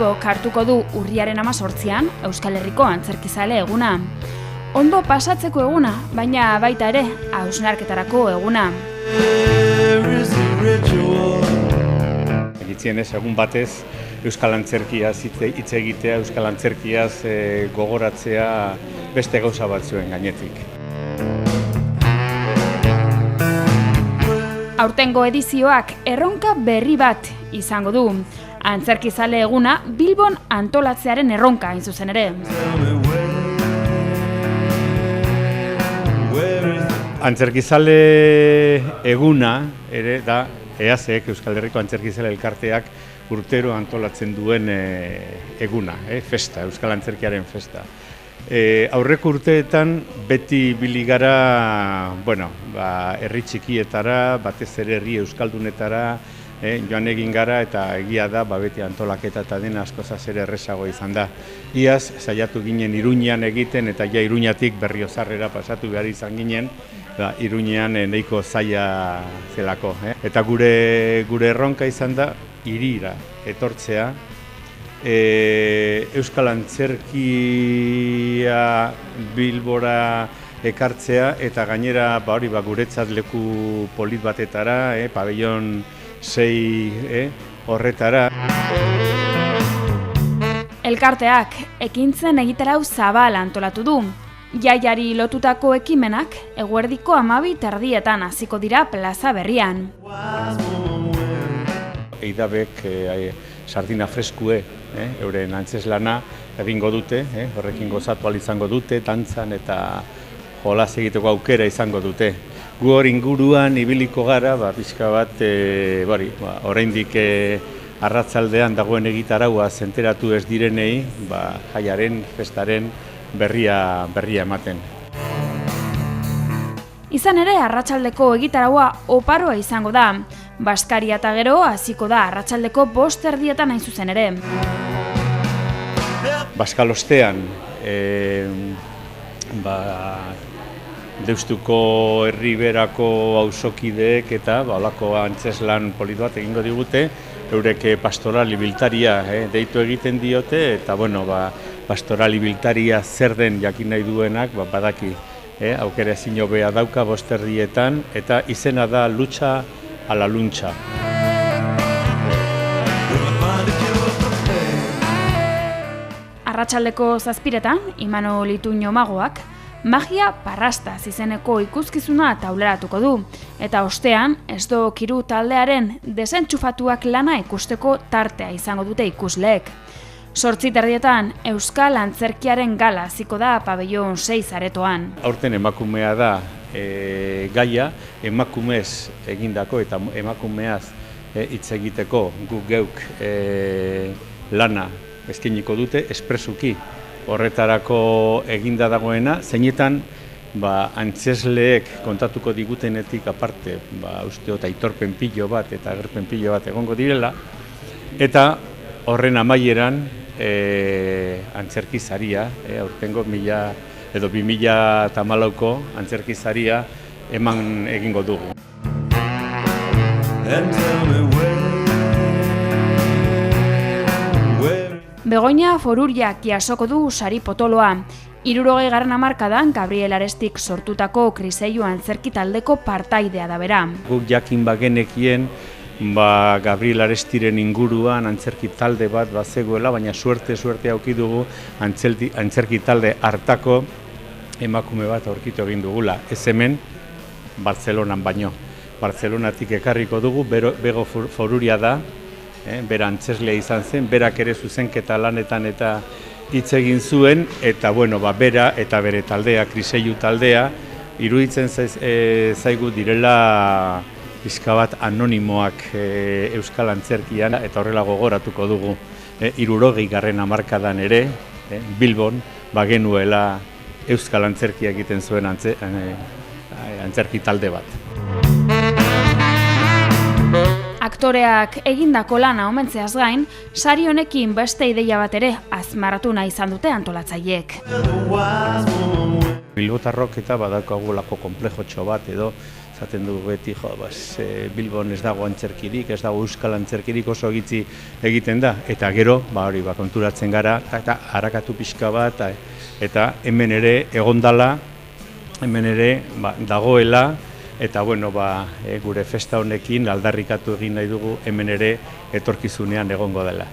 Bilbok hartuko du urriaren 18an Euskal Herriko Antzerkizale eguna. Ondo pasatzeko eguna, baina baita ere, hausnarketarako eguna. Egitzienez, egun batez, Euskal Antzerkiaz hitz egitea, Euskal Antzerkiaz gogoratzea beste gauza batzuen gainetik. Aurtengo edizioak erronka berri bat izango du. Antzerkizale eguna Bilbon antolatzearen erronka hain zuzen ere. Antzerkizale eguna ere da EASek, Euskal Herriko Antzerkizale Elkarteak urtero antolatzen duen eguna, festa, Euskal Antzerkiaren festa. Aurreko urteetan beti biligara, herri txikietara, batez ere herri euskaldunetara, joan egin gara eta egia da beti antolaketa eta dena askozaz ere errezago izan da. Iaz, saiatu ginen Iruñean egiten eta ja Iruñatik Berriozarrera pasatu behar izan ginen, Iruñean nahiko zaila zelako. Eta gure erronka izan da hirira etortzea, Euskal Antzerkia Bilbora ekartzea eta gainera guretzat leku polit batetara, pabellon 6 horretara. Elkarteak ekintzen egitarau zabal antolatu du. Jaiari lotutako ekimenak eguerdiko 12:00 hasiko dira plaza berrian. Eidabek sardina freskue, euren antzeslana egingo dute, horrekin gozatu ahal izango dute, dantzan eta jolas egiteko aukera izango dute. Gu hor inguruan ibiliko gara, pixka bat, oraindik arratzaldean dagoen egitaraua zenteratu ez direnei, jaiaren, festaren berria ematen. Izan ere, arratsaldeko egitaraua oparoa izango da. Baskaria eta gero hasiko da arratsaldeko 5:30 hain zuzen ere. Baskalostean, Deustuko herriberako auzokideek eta holako antzeslan polit bat egingo digute, eurek pastoral ibiltaria deitu egiten diote eta pastoral ibiltaria zer den jakin nahi duenak badaki. Aukera ezin hobea dauka 5:30 eta izena da Lucha a la Luntxa. Arratsaldeko 7:00 Imanol Ituño magoak magia parrastaz izeneko ikuskizuna tauleratuko du eta ostean Esdo Kiru taldearen desentxufatuak lana ikusteko tartea izango dute ikusleek. 8:30 Euskal Antzerkiaren gala hasiko da pabellon 6 aretoan. Aurten emakumea da gaia, emakumez egindako eta emakumeaz hitz egiteko guk geuk lana eskainiko dute espresuki horretarako eginda dagoena, zeinetan antzesleek kontatuko digutenetik aparte, usteot aitorpen pilo bat eta agerpen pilo bat egongo direla, eta horren amaieran antzerkizaria, aurtengo 2014ko antzerkizaria eman egingo dugu. Begoña Foruriak jasoko du sari potoloa. 60. hamarkadan Gabriel Arestik sortutako Kriseilu antzerki taldeko partaidea da bera. Guk jakin bagenekien Gabriel Arestiren inguruan antzerki talde bat bazegoela, baina suerte auki dugu antzerki talde hartako emakume bat aurkitu egin dugula. Ez hemen, Bartzelonan baino. Bartzelonatik ekarriko dugu, Bego Foruria da, bera antzeslea izan zen, berak ere zuzenketa lanetan eta hitz egin zuen, eta bera eta bere taldea, Kriseilu taldea, iruditzen zaigu direla pixka bat anonimoak Euskal Antzerkian, eta horrela gogoratuko dugu 60. hamarkadan ere, Bilbon, bagenuela Euskal Antzerkia egiten zuen antzerki talde bat. Aktoreak egindako lana omentzeaz gain, sari honekin beste ideia bat ere azmarratu nahi izan dute antolatzaileek. Bilbotarrok eta badakagulako konplexotxo bat edo Zaten dugu beti, Bilbon ez dago antzerkirik, ez dago euskal antzerkirik, oso gitzi egiten da. Eta gero, konturatzen gara, eta harakatu pixka bat, eta hemen ere egondala, hemen ere dagoela, eta gure festa honekin aldarrikatu egin nahi dugu hemen ere etorkizunean egongo dela.